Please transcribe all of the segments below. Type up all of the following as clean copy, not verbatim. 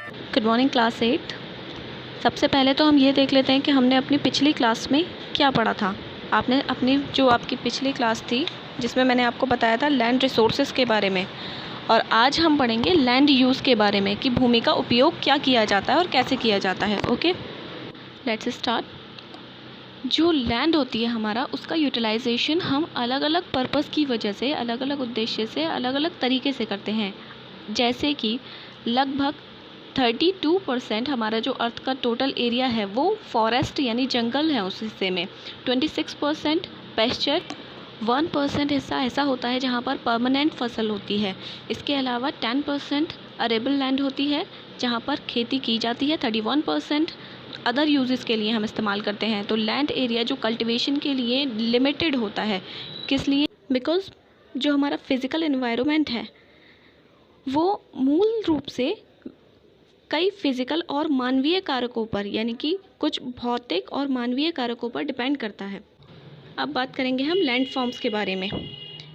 Good morning class 8। सबसे पहले तो हम ये देख लेते हैं कि हमने अपनी पिछली क्लास में क्या पढ़ा था। आपने अपनी जो आपकी पिछली क्लास थी जिसमें मैंने आपको बताया था लैंड रिसोर्सेज के बारे में, और आज हम पढ़ेंगे लैंड यूज़ के बारे में कि भूमि का उपयोग क्या किया जाता है और कैसे किया जाता है। Okay, let's start. जो लैंड होती है हमारा, उसका यूटिलाइजेशन हम अलग अलग पर्पस की वजह से, अलग अलग उद्देश्य से, अलग अलग तरीके से करते हैं। जैसे कि लगभग 32% हमारा जो अर्थ का टोटल एरिया है वो फॉरेस्ट यानी जंगल है, उस हिस्से में 26% पेस्चर, 1% हिस्सा ऐसा होता है जहाँ पर परमानेंट फसल होती है। इसके अलावा 10% अरेबल लैंड होती है जहाँ पर खेती की जाती है, 31% अदर यूजेस के लिए हम इस्तेमाल करते हैं। तो लैंड एरिया जो कल्टीवेशन के लिए लिमिटेड होता है, किस लिए? बिकॉज जो हमारा फिज़िकल एनवायरनमेंट है वो मूल रूप से कई फिज़िकल और मानवीय कारकों पर, यानी कि कुछ भौतिक और मानवीय कारकों पर डिपेंड करता है। अब बात करेंगे हम लैंड फॉर्म्स के बारे में,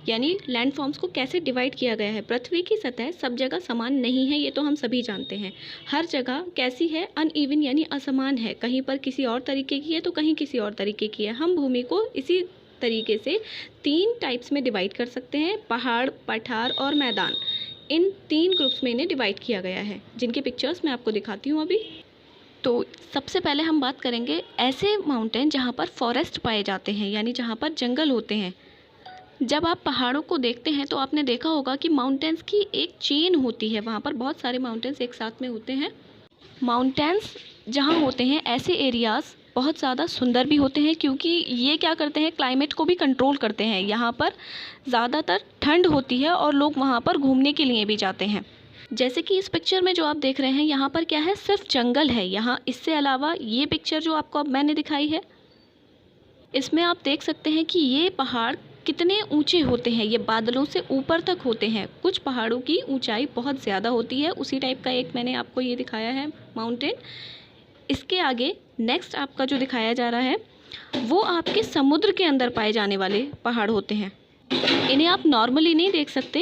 यानी लैंड फॉर्म्स को कैसे डिवाइड किया गया है। पृथ्वी की सतह सब जगह समान नहीं है, ये तो हम सभी जानते हैं। हर जगह कैसी है? अनइवन यानी असमान है। कहीं पर किसी और तरीके की है तो कहीं किसी और तरीके की है। हम भूमि को इसी तरीके से 3 टाइप्स में डिवाइड कर सकते हैं, पहाड़, पठार और मैदान। इन 3 ग्रुप्स में इन्हें डिवाइड किया गया है, जिनकी पिक्चर्स मैं आपको दिखाती हूँ अभी। तो सबसे पहले हम बात करेंगे ऐसे माउंटेन जहाँ पर फॉरेस्ट पाए जाते हैं, यानी जहाँ पर जंगल होते हैं। जब आप पहाड़ों को देखते हैं तो आपने देखा होगा कि माउंटेन्स की एक चेन होती है, वहाँ पर बहुत सारे माउंटेन्स एक साथ में होते हैं। माउंटेन्स जहाँ होते हैं, ऐसे एरियाज़ बहुत ज़्यादा सुंदर भी होते हैं, क्योंकि ये क्या करते हैं, क्लाइमेट को भी कंट्रोल करते हैं। यहाँ पर ज़्यादातर ठंड होती है और लोग वहाँ पर घूमने के लिए भी जाते हैं। जैसे कि इस पिक्चर में जो आप देख रहे हैं, यहाँ पर क्या है, सिर्फ जंगल है यहाँ। इससे अलावा ये पिक्चर जो आपको अब मैंने दिखाई है, इसमें आप देख सकते हैं कि ये पहाड़ कितने ऊंचे होते हैं। ये बादलों से ऊपर तक होते हैं। कुछ पहाड़ों की ऊंचाई बहुत ज़्यादा होती है। उसी टाइप का एक मैंने आपको ये दिखाया है माउंटेन। इसके आगे नेक्स्ट आपका जो दिखाया जा रहा है वो आपके समुद्र के अंदर पाए जाने वाले पहाड़ होते हैं। इन्हें आप नॉर्मली नहीं देख सकते,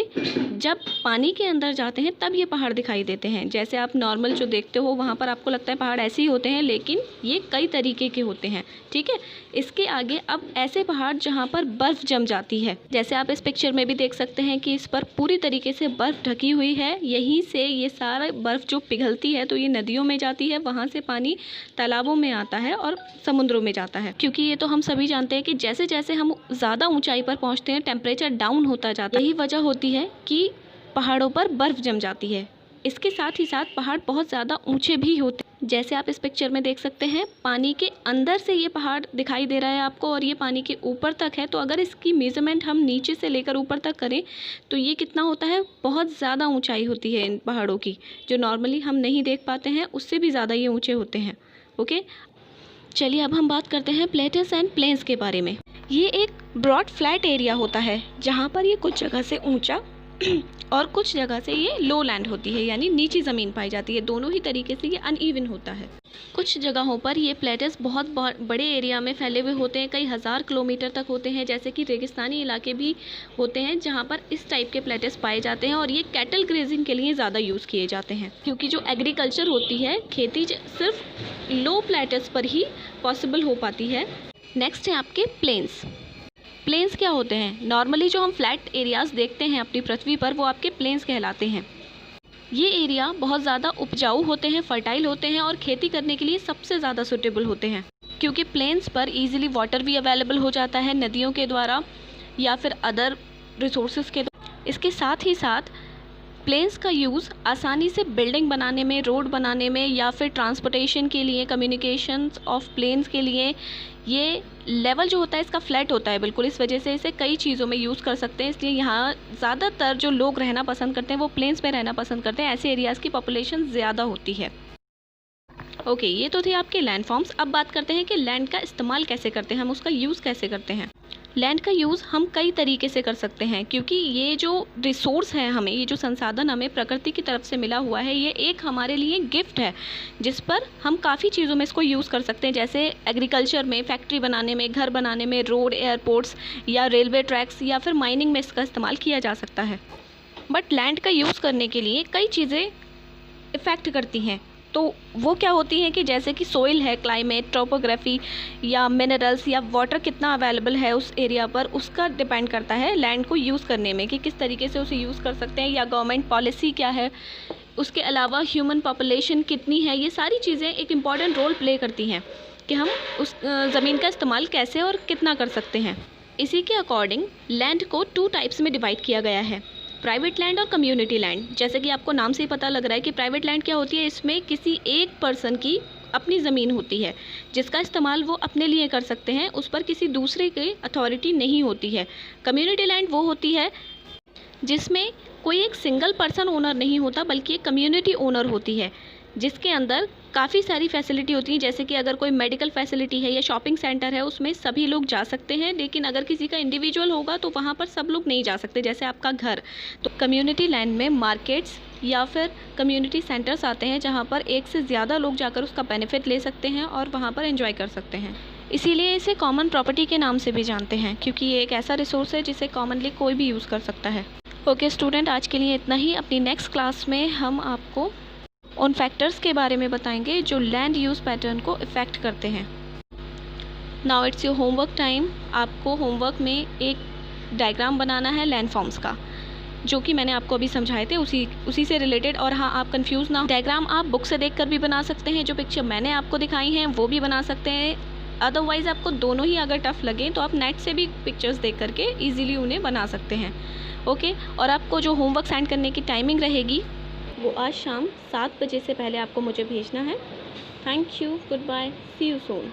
जब पानी के अंदर जाते हैं तब ये पहाड़ दिखाई देते हैं। जैसे आप नॉर्मल जो देखते हो वहाँ पर आपको लगता है पहाड़ ऐसे ही होते हैं, लेकिन ये कई तरीके के होते हैं। ठीक है, इसके आगे अब ऐसे पहाड़ जहाँ पर बर्फ़ जम जाती है, जैसे आप इस पिक्चर में भी देख सकते हैं कि इस पर पूरी तरीके से बर्फ़ ढकी हुई है। यहीं से ये सारा बर्फ़ जो पिघलती है तो ये नदियों में जाती है, वहाँ से पानी तालाबों में आता है और समुद्रों में जाता है। क्योंकि ये तो हम सभी जानते हैं कि जैसे जैसे हम ज़्यादा ऊंचाई पर पहुँचते हैं टेम्परेचर डाउन होता जाता है। यही वजह होती है कि पहाड़ों पर बर्फ़ जम जाती है। इसके साथ ही साथ पहाड़ बहुत ज़्यादा ऊंचे भी होते हैं। जैसे आप इस पिक्चर में देख सकते हैं, पानी के अंदर से ये पहाड़ दिखाई दे रहा है आपको और ये पानी के ऊपर तक है। तो अगर इसकी मेज़रमेंट हम नीचे से लेकर ऊपर तक करें तो ये कितना होता है, बहुत ज़्यादा ऊंचाई होती है इन पहाड़ों की, जो नॉर्मली हम नहीं देख पाते हैं, उससे भी ज़्यादा ये ऊँचे होते हैं। ओके, चलिए अब हम बात करते हैं प्लेटस एंड प्लेन्स के बारे में। ये एक ब्रॉड फ्लैट एरिया होता है जहाँ पर ये कुछ जगह से ऊंचा और कुछ जगह से ये लो लैंड होती है, यानी नीची ज़मीन पाई जाती है। दोनों ही तरीके से ये अनइवन होता है। कुछ जगहों पर ये प्लेटस बहुत बड़े एरिया में फैले हुए होते हैं, कई हज़ार किलोमीटर तक होते हैं। जैसे कि रेगिस्तानी इलाके भी होते हैं जहाँ पर इस टाइप के प्लेटस पाए जाते हैं, और ये कैटल ग्रेजिंग के लिए ज़्यादा यूज़ किए जाते हैं, क्योंकि जो एग्रीकल्चर होती है, खेती सिर्फ लो प्लेटस पर ही पॉसिबल हो पाती है। नेक्स्ट है आपके प्लेन्स। प्लेन्स क्या होते हैं? नॉर्मली जो हम फ्लैट एरियाज़ देखते हैं अपनी पृथ्वी पर, वो आपके प्लेन्स कहलाते हैं। ये एरिया बहुत ज़्यादा उपजाऊ होते हैं, फर्टाइल होते हैं और खेती करने के लिए सबसे ज़्यादा सूटेबल होते हैं, क्योंकि प्लेन्स पर इजीली वाटर भी अवेलेबल हो जाता है नदियों के द्वारा या फिर अदर रिसोर्सेज के द्वारा। इसके साथ ही साथ प्लेन्स का यूज़ आसानी से बिल्डिंग बनाने में, रोड बनाने में, या फिर ट्रांसपोर्टेशन के लिए, कम्युनिकेशंस ऑफ प्लेन्स के लिए। ये लेवल जो होता है इसका फ्लैट होता है बिल्कुल, इस वजह से इसे कई चीज़ों में यूज़ कर सकते हैं। इसलिए यहाँ ज़्यादातर जो लोग रहना पसंद करते हैं वो प्लेन्स में रहना पसंद करते हैं। ऐसे एरियाज़ की पॉपुलेशन ज़्यादा होती है। ओके, ये तो थे आपके लैंड फॉर्म्स। अब बात करते हैं कि लैंड का इस्तेमाल कैसे करते हैं, हम उसका यूज़ कैसे करते हैं। लैंड का यूज़ हम कई तरीके से कर सकते हैं, क्योंकि ये जो रिसोर्स है हमें, ये जो संसाधन हमें प्रकृति की तरफ से मिला हुआ है, ये एक हमारे लिए गिफ्ट है, जिस पर हम काफ़ी चीज़ों में इसको यूज़ कर सकते हैं। जैसे एग्रीकल्चर में, फैक्ट्री बनाने में, घर बनाने में, रोड, एयरपोर्ट्स या रेलवे ट्रैक्स या फिर माइनिंग में इसका इस्तेमाल किया जा सकता है। बट लैंड का यूज़ करने के लिए कई चीज़ें इफ़ेक्ट करती हैं। तो वो क्या होती हैं कि जैसे कि सोइल है, क्लाइमेट, टोपोग्राफी या मिनरल्स या वाटर कितना अवेलेबल है उस एरिया पर, उसका डिपेंड करता है लैंड को यूज़ करने में कि किस तरीके से उसे यूज़ कर सकते हैं, या गवर्नमेंट पॉलिसी क्या है। उसके अलावा ह्यूमन पॉपुलेशन कितनी है, ये सारी चीज़ें एक इम्पॉर्टेंट रोल प्ले करती हैं कि हम उस ज़मीन का इस्तेमाल कैसे और कितना कर सकते हैं। इसी के अकॉर्डिंग लैंड को 2 टाइप्स में डिवाइड किया गया है, प्राइवेट लैंड और कम्युनिटी लैंड। जैसे कि आपको नाम से ही पता लग रहा है कि प्राइवेट लैंड क्या होती है, इसमें किसी एक पर्सन की अपनी ज़मीन होती है जिसका इस्तेमाल वो अपने लिए कर सकते हैं, उस पर किसी दूसरे की अथॉरिटी नहीं होती है। कम्युनिटी लैंड वो होती है जिसमें कोई एक सिंगल पर्सन ओनर नहीं होता बल्कि एक कम्युनिटी ओनर होती है, जिसके अंदर काफ़ी सारी फैसिलिटी होती हैं। जैसे कि अगर कोई मेडिकल फैसिलिटी है या शॉपिंग सेंटर है, उसमें सभी लोग जा सकते हैं, लेकिन अगर किसी का इंडिविजुअल होगा तो वहाँ पर सब लोग नहीं जा सकते, जैसे आपका घर। तो कम्युनिटी लैंड में मार्केट्स या फिर कम्युनिटी सेंटर्स आते हैं जहाँ पर एक से ज़्यादा लोग जाकर उसका बेनिफिट ले सकते हैं और वहाँ पर एंजॉय कर सकते हैं। इसीलिए इसे कॉमन प्रॉपर्टी के नाम से भी जानते हैं, क्योंकि ये एक ऐसा रिसोर्स है जिसे कॉमनली कोई भी यूज़ कर सकता है। ओके स्टूडेंट, आज के लिए इतना ही। अपनी नेक्स्ट क्लास में हम आपको उन फैक्टर्स के बारे में बताएंगे जो लैंड यूज़ पैटर्न को इफ़ेक्ट करते हैं। Now it's your homework time. आपको होमवर्क में एक डायग्राम बनाना है लैंड फॉर्म्स का, जो कि मैंने आपको अभी समझाए थे, उसी से रिलेटेड। और हाँ, आप कंफ्यूज ना हो, डायग्राम आप बुक से देखकर भी बना सकते हैं, जो पिक्चर मैंने आपको दिखाई हैं वो भी बना सकते हैं। अदरवाइज़ आपको दोनों ही अगर टफ़ लगें तो आप नेट से भी पिक्चर्स देख करके ईजिली उन्हें बना सकते हैं। ओके, और आपको जो होमवर्क सेंड करने की टाइमिंग रहेगी वो आज शाम 7 बजे से पहले आपको मुझे भेजना है। Thank you, good bye, see you soon.